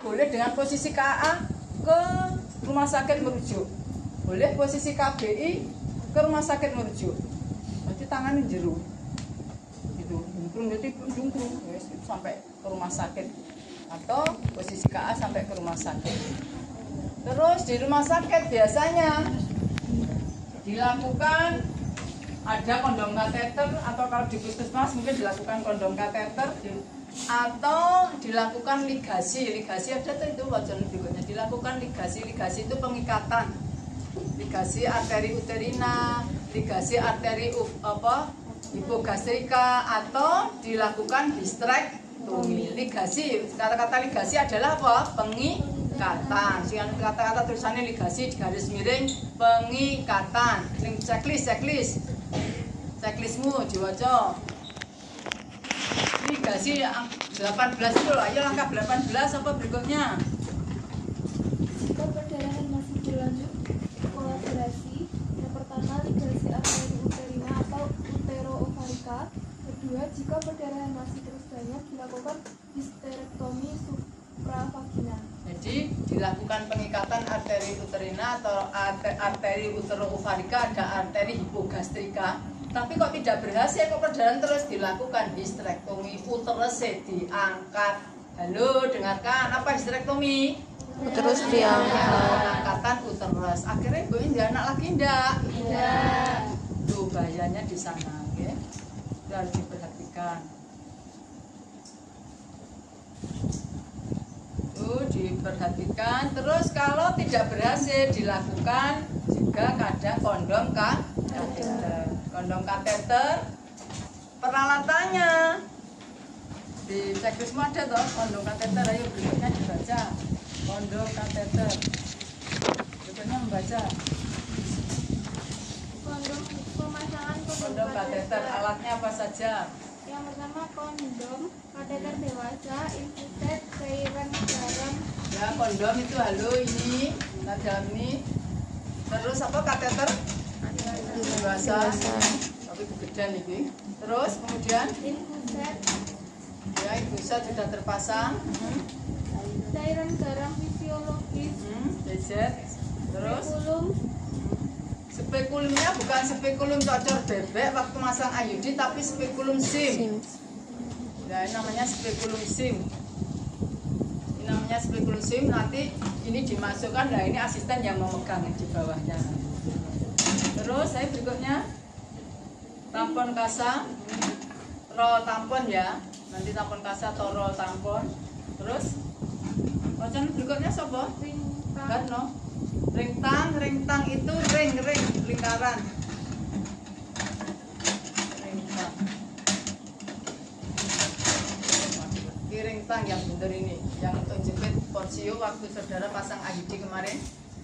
Boleh dengan posisi KA ke rumah sakit merujuk. Boleh posisi KBI ke rumah sakit merujuk. Berarti tangannya jeru. Gitu, jungkrung jadi jungkrung sampai ke rumah sakit atau posisi KA sampai ke rumah sakit. Terus di rumah sakit biasanya dilakukan ada kondom kateter atau kalau di puskesmas mungkin dilakukan kondom kateter atau dilakukan ligasi. Ligasi ada tuh itu wajan berikutnya dilakukan ligasi. Ligasi itu pengikatan. Ligasi arteri uterina, ligasi arteri hipogastrika atau dilakukan histrektomi. Ligasi, kata-kata ligasi adalah apa? Pengikatan. Kata-kata tulisannya ligasi garis miring pengikatan. Checklistmu diwaca. Ligasi 18 itu loh. Ayo langkah 18 apa berikutnya? Jika perdarahan masih berlanjut, kolaborasi. Yang pertama, ligasi arteri uterina atau uteroovarika. Kedua, jika perdarahan masih terus banyak, dilakukan histerektomi supravagina. Jadi dilakukan pengikatan arteri uterina atau arteri uteroovarika, ada arteri hipogastrika. Tapi kok tidak berhasil, kok perdarahan terus, dilakukan histerektomi, uterusnya diangkat. Halo, dengarkan apa histerektomi? Uterus diangkat. Pengangkatan uterus. Akhirnya gue ini anak lagi enggak? Tidak. Tuh bahayanya di sana, ya. Itu harus diperhatikan. Diperhatikan. Terus kalau tidak berhasil dilakukan juga kadang kondom kateter. Kondom kateter peralatannya di checklist ada toh kondom kateter. Ayo berikutnya dibaca kondom kateter. Berikutnya membaca Kondom, pemasangan kondom kateter. Alatnya apa saja? Yang pertama kondom kateter dewasa, infuset, cairan garam. Ya, kondom itu halo ini, nah dalam ini. Terus apa kateter? Dewasa. Tapi kegedean ini. Terus kemudian Infuset, ya infuset sudah terpasang. cairan garam fisiologis. DZ. Terus Spekulum, spekulumnya bukan spekulum cocor bebek waktu masang IUD, tapi spekulum SIM. Ya, ini namanya spekulum SIM. Ini namanya spekulum SIM. Nanti ini dimasukkan, nah ini asisten yang memegang di bawahnya. Terus saya berikutnya tampon kasa, roll tampon ya. Nanti tampon kasa atau roll tampon. Terus wajan berikutnya sobo? Kan no? Ringtang itu ring lingkaran. Ringtang. Ringtang yang bener ini, yang untuk jepit porsio waktu saudara pasang IUD kemarin.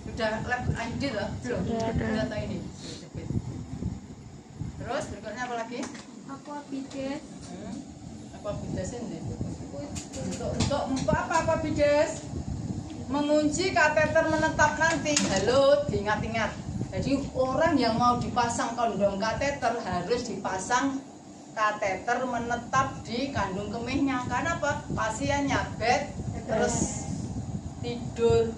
Sudah lab IUD loh? Belum? Sudah tahu ini jepit. Terus berikutnya apa lagi? aquabides, Aquabides ini. Untuk apa aquabides? Mengunci kateter menetap nanti. Halo, diingat-ingat. Jadi orang yang mau dipasang kondom kateter harus dipasang kateter menetap di kandung kemihnya. Karena apa? Pasiennya bed terus tidur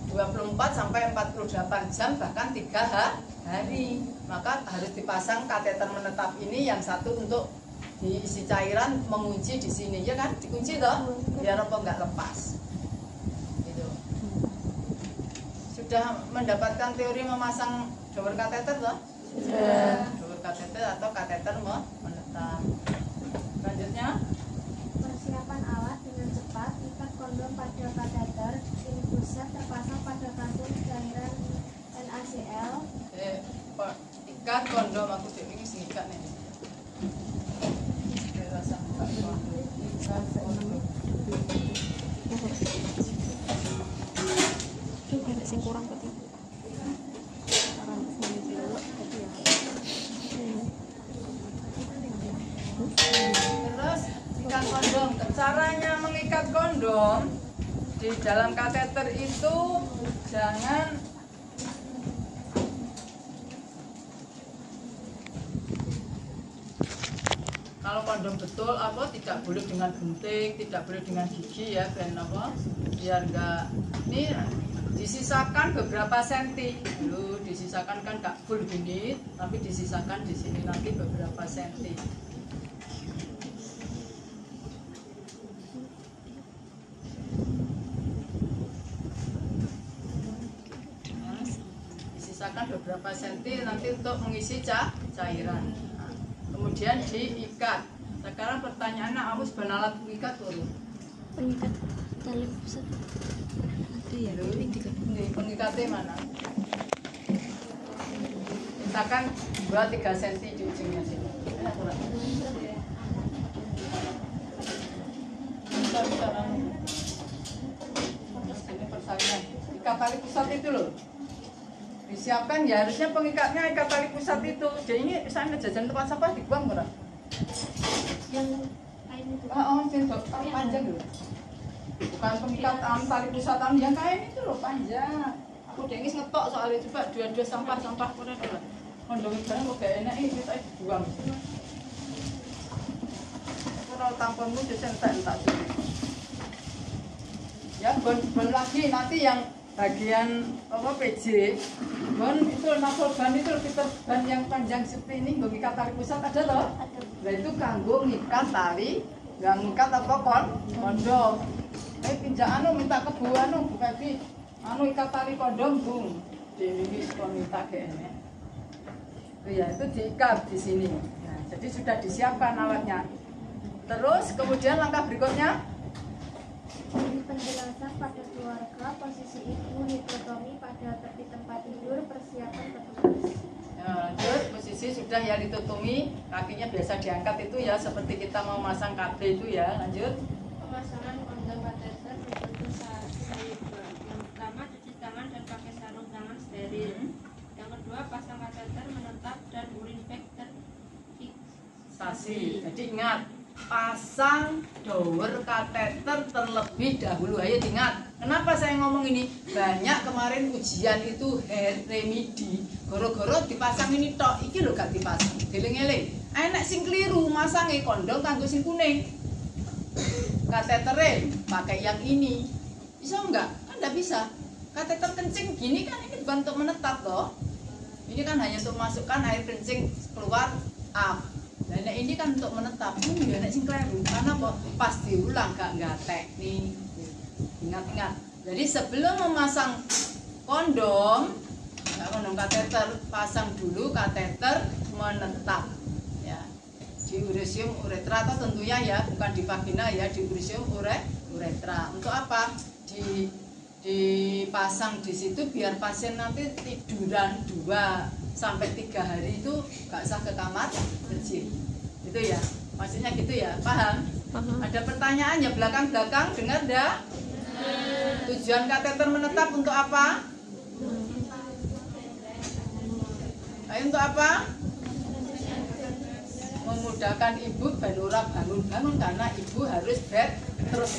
24 sampai 48 jam bahkan 3 hari. Maka harus dipasang kateter menetap ini, yang satu untuk diisi cairan, mengunci di sini ya kan, dikunci toh biar apa nggak lepas gitu. Sudah mendapatkan teori memasang dower kateter toh? Sudah. Dower kateter atau kateter menetap. Selanjutnya persiapan alat dengan cepat, ikat kondom pada kateter, infuset terpasang pada kantung cairan NaCl. Ikat kondom, aku ini sing ikat nih. Rasa ikat kondom. Coba ada sing kurang peti. Terus ikat kondom. Caranya mengikat kondom di dalam kateter itu jangan kalau kondom betul apa tidak boleh dengan gunting, tidak boleh dengan gigi ya, ben apa biar enggak ini disisakan beberapa senti dulu, disisakan kan gak full gini, tapi disisakan di sini nanti beberapa senti. Disisakan beberapa senti nanti untuk mengisi cairan. Nah, kemudian diikat. Sekarang pertanyaannya, Awus benalat mengikat turun. Pengikat tali pusat. Ada ya, ini tiga. Ini pengikatnya mana? Misalkan 2-3 cm di ujungnya sini. Enak kurang? Bisa. Ini persalinan. Ikat tali pusat itu loh. Disiapkan ya, harusnya pengikatnya ikat tali pusat itu. Jadi ini saya jajan tempat sampah dibuang kurang? Yang kain itu. Sendok panjang loh. Bukan pengikat tali pusat yang kain itu loh panjang. Aku dengis ngetok soalnya coba dua-dua sampah kurang dulu. Kondom barang kok gak enak ini kita buang. Kalau tamponmu jadi entak sulit. Ya bon lagi nanti yang bagian apa PJ bon itu nasoban itu lebih ban yang panjang seperti ini nggak ngikat tali pusat ada loh. Nah itu kanggo ngikat tali nggak ngikat apa kondom. Pinjak minta kebu bukan di ikat tali kondom bung di kon minta kayaknya. Oh ya itu diikat di sini. Nah, jadi sudah disiapkan alatnya. Terus kemudian langkah berikutnya. Beri penjelasan pada keluarga, posisi ibu, hidrotomi pada tepi tempat tidur, persiapan petugas. Ya, lanjut, posisi sudah ya ditutungi, kakinya biasa diangkat itu ya seperti kita mau masang KB itu ya. Lanjut. Pemasangan kondom kateter berbentuk sayuran. Yang pertama cuci tangan dan pakai sarung tangan steril. Yang kedua pasang kateter menetap dan urin bag terfiksasi. Jadi ingat, pasang dower kateter terlebih dahulu. Ayo ingat, kenapa saya ngomong ini? Banyak kemarin ujian itu hair remedy, goro-goro dipasang ini tok, iki lho gak dipasang. Eling-eling, enek sing kliru masange kondom kanggo sing kuning. Kateternya pakai yang ini. Bisa enggak? Kan enggak bisa. Kateter kencing gini kan ini bukan untuk menetap loh. Ini kan hanya untuk masukkan air kencing keluar up. Nah ini kan untuk menetap. Ya nek sing kleru. Karena apa? Pas diulang gak teknik. Ingat-ingat. Jadi sebelum memasang kondom kateter, pasang dulu kateter menetap. Ya. Di uresium uretra atau tentunya ya bukan di vagina ya, di uresium uretra. Untuk apa? Dipasang di situ biar pasien nanti tiduran 2-3 hari itu gak usah ke kamar kecil. Itu ya, maksudnya gitu ya, paham? Paham. Ada pertanyaan ya belakang-belakang, dengar dah? Tujuan kateter menetap untuk apa? Ayo untuk apa? Memudahkan ibu ben ora bangun-bangun karena ibu harus bed terus.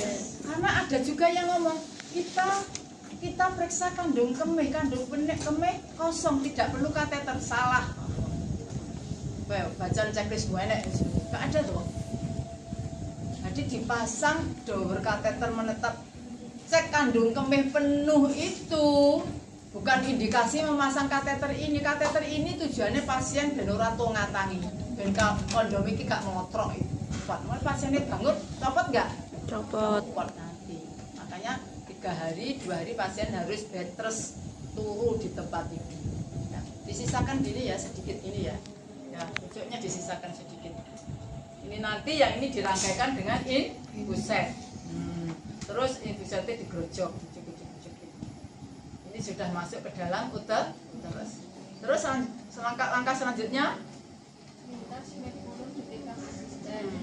Karena ada juga yang ngomong kita periksa kandung kemih kosong, tidak perlu kateter. Salah. Bacaan checklist gue enak, gak ada tuh. Jadi dipasang dower kateter menetap, cek kandung kemih penuh itu bukan indikasi memasang kateter ini. Kateter ini tujuannya pasien ben ora ngatangi, ben kondom iki gak ngotrok itu. Buat pasiennya bangun, copot gak? Copot nanti. Makanya 2 hari pasien harus bed terus turu di tempat tidur. Ya, disisakan gini ya, sedikit ini ya. Ya, ujungnya disisakan sedikit. Ini nanti yang ini dirangkaikan dengan infuset. Terus infusetnya digerojok, dicucuk. Ini sudah masuk ke dalam uterus. Terus langkah selanjutnya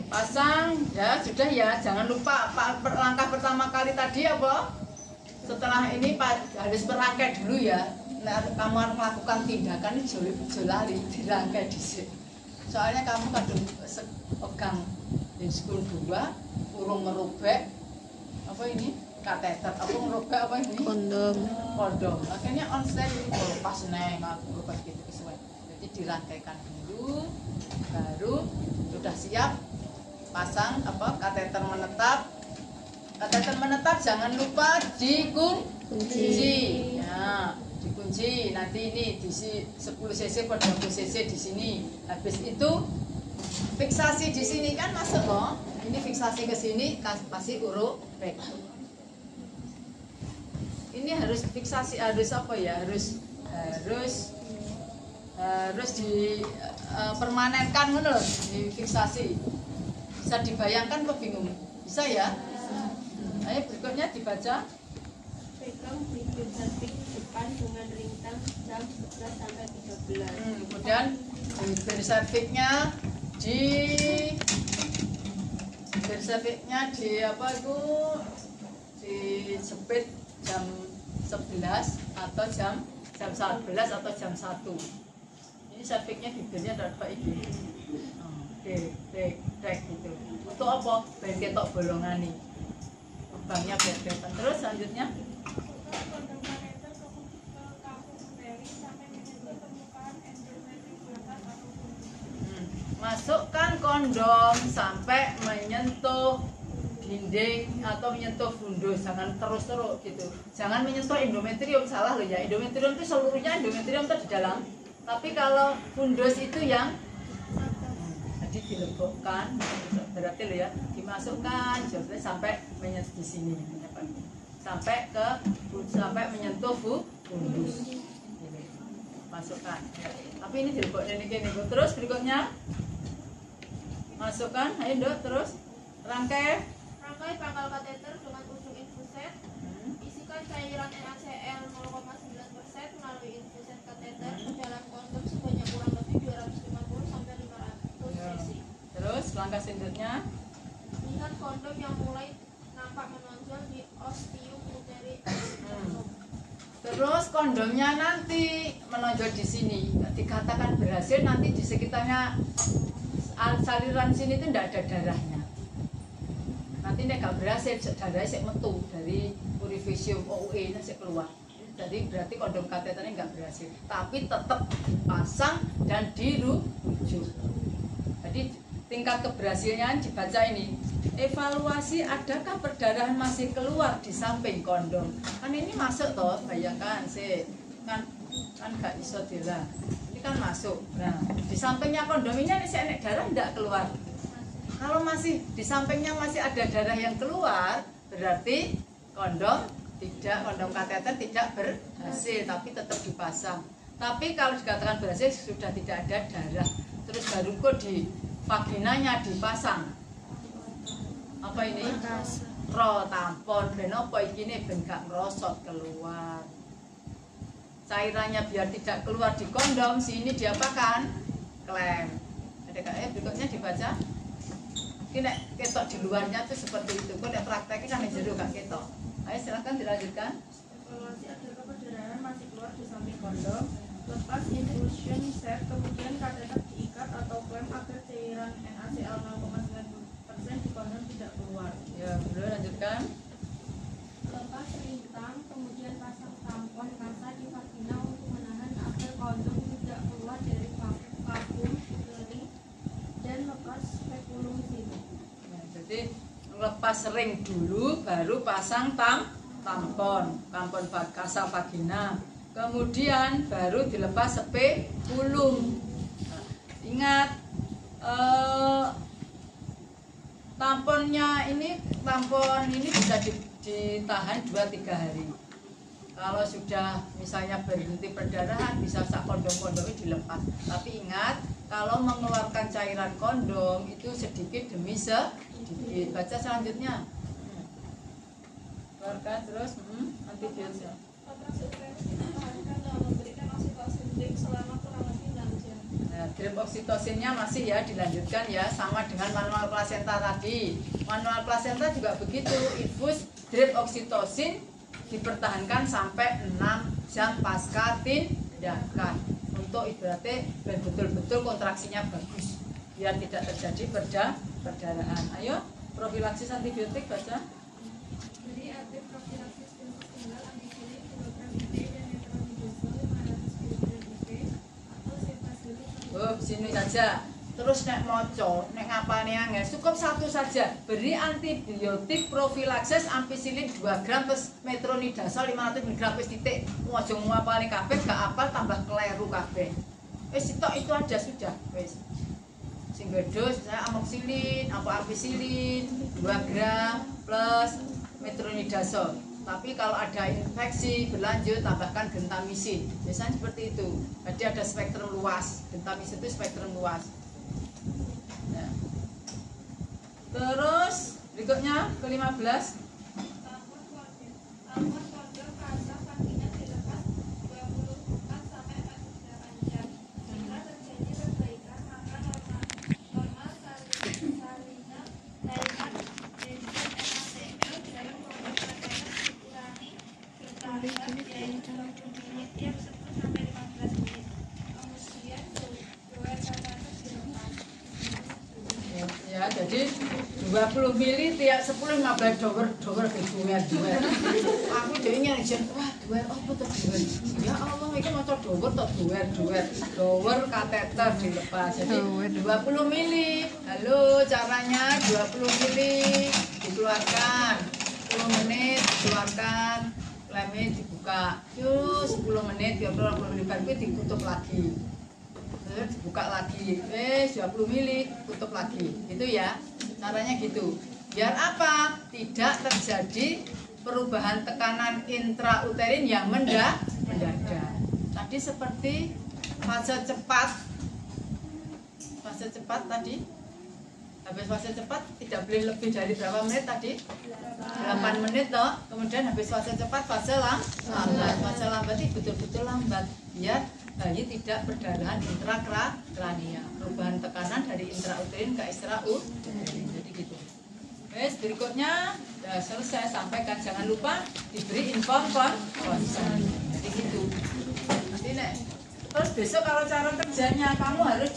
pasang ya sudah ya, jangan lupa langkah pertama kali tadi apa? Setelah ini harus merangkai dulu ya. Nah, kamu harus melakukan tindakan ini jolari dirangkai di sini. Soalnya kamu kadang pegang inskul 2, urung merubek apa ini kateter, apa merubek apa ini kondom. Akhirnya onstage itu pas neng aku pas gitu kesuwen. Jadi dirangkaikan dulu, baru sudah siap pasang kateter menetap. Kateter menetap jangan lupa dikunci. Ya, dikunci. Nanti ini diisi 10 cc per 20 cc di sini. Habis itu fiksasi di sini kan masuk loh. Ini fiksasi ke sini kasih urut back. Ini harus fiksasi, harus apa ya? Harus dipermanenkan ngono loh, di fiksasi. Bisa dibayangkan kok bingung? Bisa ya? Ayo berikutnya dibaca. Pegang bibir servik depan dengan ringtang jam 11 sampai 13. Kemudian bibir serviknya di apa itu dijepit jam 11 atau jam 11 atau jam 1. Ini serviknya bibirnya ada ini. Dek gitu. Untuk apa? Ben ketok bolongan nih. Lubangnya bebetan. Terus selanjutnya masukkan kondom sampai menyentuh dinding atau menyentuh fundus, jangan terus gitu. Jangan menyentuh endometrium, salah loh ya. Endometrium itu seluruhnya endometrium itu di dalam. Tapi kalau fundus itu yang jadi dilebokkan, berarti lo ya, dimasukkan sampai menyentuh di sini, sampai menyentuh fundus. Masukkan. Tapi ini dilebokkan ini. Terus berikutnya masukkan, ayo Dok, terus rangkai pangkal kateter dengan ujung infuset. Isikan cairan NaCl 0,9% melalui infuset kateter ke dalam kondom sebanyak kurang lebih 250 sampai 500 cc. Terus langkah selanjutnya, Lihat kondom yang mulai nampak menonjol di ostium uteri. terus kondomnya nanti menonjol di sini. Dikatakan berhasil nanti di sekitarnya saluran sini itu tidak ada darahnya. Nanti ini gak berhasil, darahnya saya metu dari purifisium OUE ini saya keluar. Jadi berarti kondom kateternya nggak berhasil. Tapi tetap dipasang dan dirujuk. Jadi tingkat keberhasilannya dibaca ini. Evaluasi adakah perdarahan masih keluar di samping kondom. Kan ini masuk toh, bayangkan sih. Kan gak iso dila. Ini kan masuk. Nah, di sampingnya kondom ini saya darah enggak keluar. Kalau masih di sampingnya masih ada darah yang keluar, berarti kondom kateter tidak berhasil, tapi tetap dipasang. Tapi kalau dikatakan berhasil sudah tidak ada darah, terus baru kok di vaginanya dipasang apa ini? Ro tampon, ben apa iki ben gak ngerosot keluar. Cairannya biar tidak keluar di kondom, sini diapakan? Klem. Ada berikutnya dibaca. Ini ketok di luarnya tuh seperti itu. Kok nek prakteknya kan jero gak ketok. Ayo silakan dilanjutkan. Evaluasi adakah perdarahan masih keluar di samping kondom. Lepas infusion set, kemudian kateter diikat atau klem agar cairan NaCl 0,9% di kondom tidak keluar. Ya, boleh lanjutkan. Lepas rintang, kemudian pasang tampon kasa di vagina untuk menahan agar kondom tidak keluar dari vakum uteri dan lepas spekulum sini. Ya, jadi lepas ring dulu, baru pasang tampon kasa vagina. Kemudian baru dilepas spekulum. Nah, ingat tampon ini bisa ditahan 2-3 hari. Kalau sudah misalnya berhenti perdarahan, bisa kondom-kondomnya dilepas. Tapi ingat, kalau mengeluarkan cairan kondom itu sedikit demi sedikit. Baca selanjutnya. Keluarkan terus antibiotik. Nah, drip oksitosinnya masih ya dilanjutkan ya, sama dengan manual plasenta tadi. Manual plasenta juga begitu, infus drip oksitosin dipertahankan sampai 6 jam pasca tindakan untuk ibaratnya betul-betul kontraksinya bagus biar tidak terjadi perdarahan. Ayo profilaksis antibiotik baca. Beri aktif profilaksis untuk tunggal antivirus kilogram IP dan metronidazol 500 mg IP atau cefazolid. Oh, sini saja. Terus nek moco, nek ngapane angel, cukup satu saja. Beri antibiotik profilaksis ampicillin 2 gram terus metronidazol 500 mg wis titik. Ojo ngapalne kabeh, gak apal tambah kleru kabeh. Wis sitok itu aja sudah, wis. Sing gedhe saya amoxicillin, ampicillin 2 gram plus metronidazol. Tapi kalau ada infeksi berlanjut tambahkan gentamisin. Biasanya seperti itu. Jadi ada spektrum luas. Gentamisin itu spektrum luas. Ya. Terus berikutnya ke-15. Tampon kondom pasang kakinya dilepas 24 sampai 48 jam. Jika terjadi perbaikan maka normal salinan cairan bensin NaCl dalam kondom kateter dikurangi bertahap yaitu 20 menit tiap 10 sampai 15 menit. Kemudian doer kateter dilepas. Ya, jadi 20 mili tiap 10 15 dower duwer. Aku jadi ingin wah duwer apa tuh duwer? Ya Allah, ini macam dower atau duwer. Dower kateter dilepas. Jadi 20 mili. Halo, caranya 20 mili dikeluarkan. 10 menit dikeluarkan. Klemnya dibuka. Yuk 10 menit 20 menit baru ditutup lagi. Terus dibuka lagi, 20 mili, tutup lagi, gitu ya, caranya gitu. Biar apa? Tidak terjadi perubahan tekanan intrauterin yang mendadak. Tadi seperti fase cepat tadi, habis fase cepat tidak boleh lebih dari berapa menit tadi? 8 menit toh. Kemudian habis fase cepat fase lambat. Fase lambat itu betul-betul lambat, biar bayi tidak perdarahan intrakranial. Perubahan tekanan dari intrauterin ke extrauterin. Jadi gitu. Wes, berikutnya sudah selesai, sampaikan. Jangan lupa diberi konsen. Jadi gitu. Nanti nek. Terus besok kalau cara kerjanya kamu harus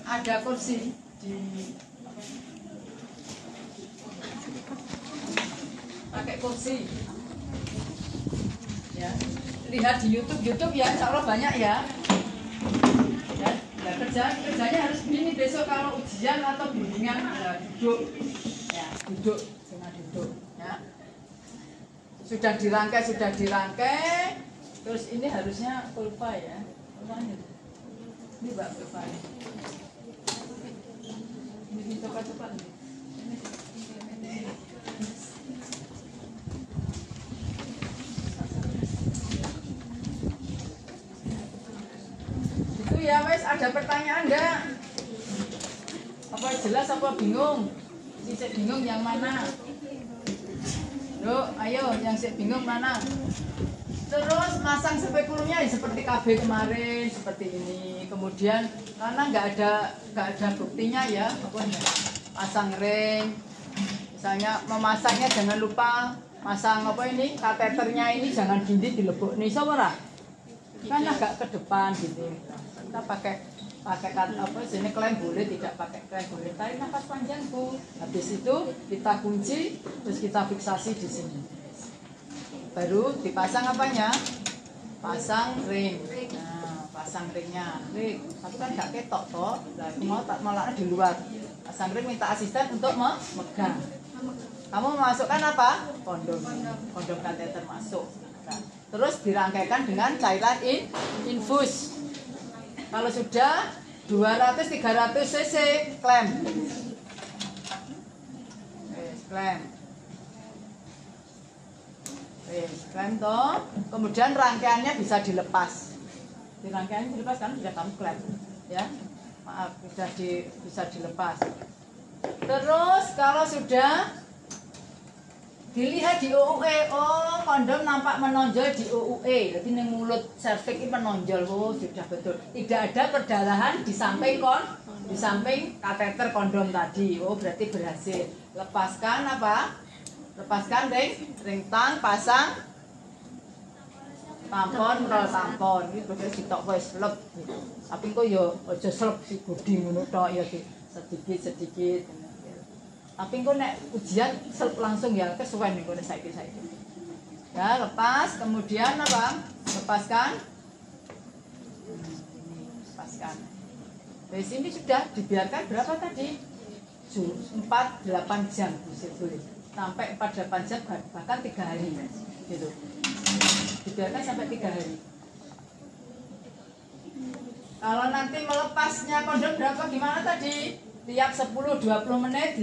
ada kursi di pakai kursi. Ya. Lihat di YouTube ya, insya Allah banyak ya. Ya, kerjanya harus begini besok kalau ujian atau bimbingan ya, duduk, cuma duduk. Ya. Sudah dirangkai. Terus ini harusnya pulpa ya, pulpanya. Ini Mbak pulpa. Ini cepat. Ya wes, ada pertanyaan enggak? Apa jelas apa bingung? Si bingung yang mana? Yuk, ayo yang bingung mana? Terus masang spekulumnya ya seperti KB kemarin, seperti ini. Kemudian karena nggak ada buktinya ya, pasang ring. Misalnya memasangnya jangan lupa masang kateternya ini jangan gini dilebok nih, saudara. Kan agak ke depan gitu. Kita pakai sini klaim boleh, tidak pakai klaim boleh. Tarik nafas panjang Bu. Habis itu kita kunci, terus kita fiksasi di sini. Baru dipasang apanya? Pasang ring. Nah, pasang ringnya. Tapi kan nggak ketok toh. Nah, malah di luar. Pasang ring, minta asisten untuk memegang. Kamu memasukkan apa? Kondom kateter masuk. Nah, terus dirangkaikan dengan cairan infus. Kalau sudah 200-300 cc klem. Klem toh. Kemudian rangkaiannya bisa dilepas. Di rangkaiannya dilepas kan sudah kamu klem, ya. Maaf, bisa dilepas. Terus kalau sudah dilihat di OUE, kondom nampak menonjol di OUE, jadi ini mulut serviks ini menonjol, sudah betul. Tidak ada perdarahan di samping kateter kondom tadi, berarti berhasil. Lepaskan apa? Lepaskan ring tang, pasang tampon, roll tampon. Ini berarti sitok wis slep. Tapi kok ya aja slep si budi ngono tok ya sedikit. Tapi kok nek ujian langsung ya kesuwen nih kok saiki. Ya, lepas, kemudian apa? Lepaskan. Di sini sudah dibiarkan berapa tadi? 4-8 jam boleh. Sampai 4-8 jam bahkan 3 hari gitu. Dibiarkan sampai 3 hari. Kalau nanti melepasnya kondom berapa gimana tadi? Tiap 10-20 menit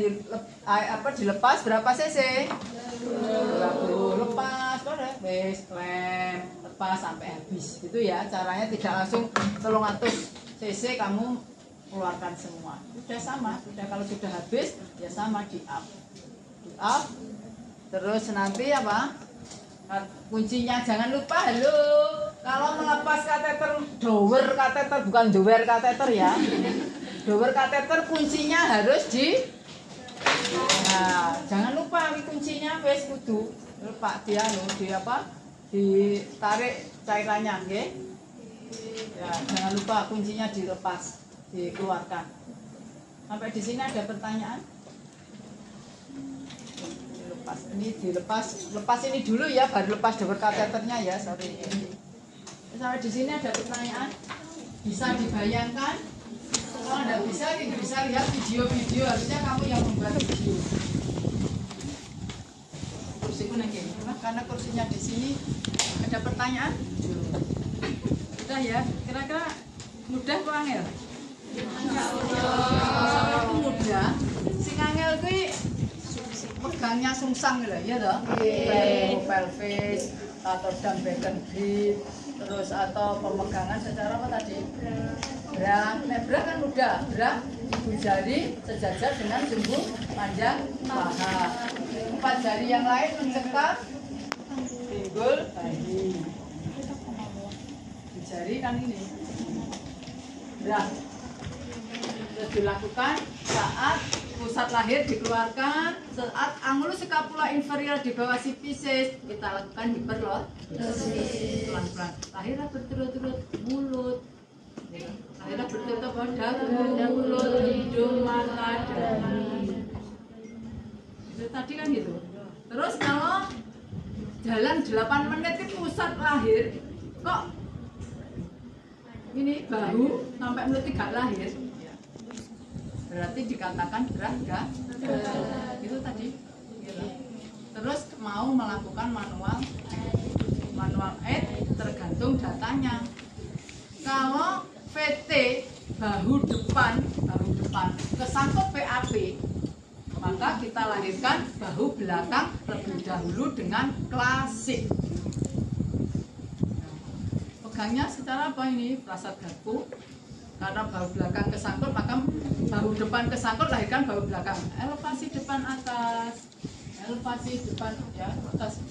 dilepas berapa cc? 20. Lepas boleh. Wes lem lepas sampai habis. Itu ya caranya, tidak langsung 300 cc kamu keluarkan semua. Sudah sama, sudah kalau sudah habis ya sama di up. Di up. Terus nanti apa? Kuncinya jangan lupa, halo. Kalau melepas kateter, dower kateter, bukan dower kateter ya. Dower kateter kuncinya harus nah, jangan lupa kuncinya wes kudu Pak dia di apa? Ditarik cairannya, nggih. Ya, jangan lupa kuncinya dilepas, dikeluarkan. Sampai di sini ada pertanyaan? Dilepas. Ini lepas ini dulu ya, baru lepas dower kateternya ya, sorry. Sampai di sini ada pertanyaan? Bisa dibayangkan? Kalau tidak bisa lihat video-video, harusnya kamu yang membuat video. Kursiku nanti, karena kursinya di sini. Ada pertanyaan? Sudah ya, kira-kira mudah kok angel? Sama itu mudah. Sing angel kuwi pegangnya sungsang lho, ya toh? Pelvis atau dumbbell grip. Terus atau pemegangan secara apa tadi? Brak. Nah, brak kan mudah. Brak ibu jari sejajar dengan sumbu panjang paha. 4 jari yang lain mencekak pinggul bayi. Ibu jari kan ini. Brak. Terus dilakukan saat pusat lahir dikeluarkan, saat angulus scapula inferior di bawah sipises kita lakukan hiperlodosis. Pelan-pelan. Lahirlah berturut-turut mulut. Lahirlah berturut-turut pada mulut, hidung, mata, dahi. Itu tadi kan gitu. Terus kalau jalan 8 menit ke pusat lahir, kok ini bahu sampai mulut tidak lahir, berarti dikatakan berat enggak? Itu tadi. Terus mau melakukan manual aid tergantung datanya. Kalau VT bahu depan kesangkut PAP, maka kita lahirkan bahu belakang terlebih dahulu dengan klasik. Pegangnya secara apa ini? Prasat garpu. Karena bahu belakang kesangkut, maka bahu depan kesangkut, lahirkan bahu belakang. Elevasi depan atas, elevasi depan ya atas.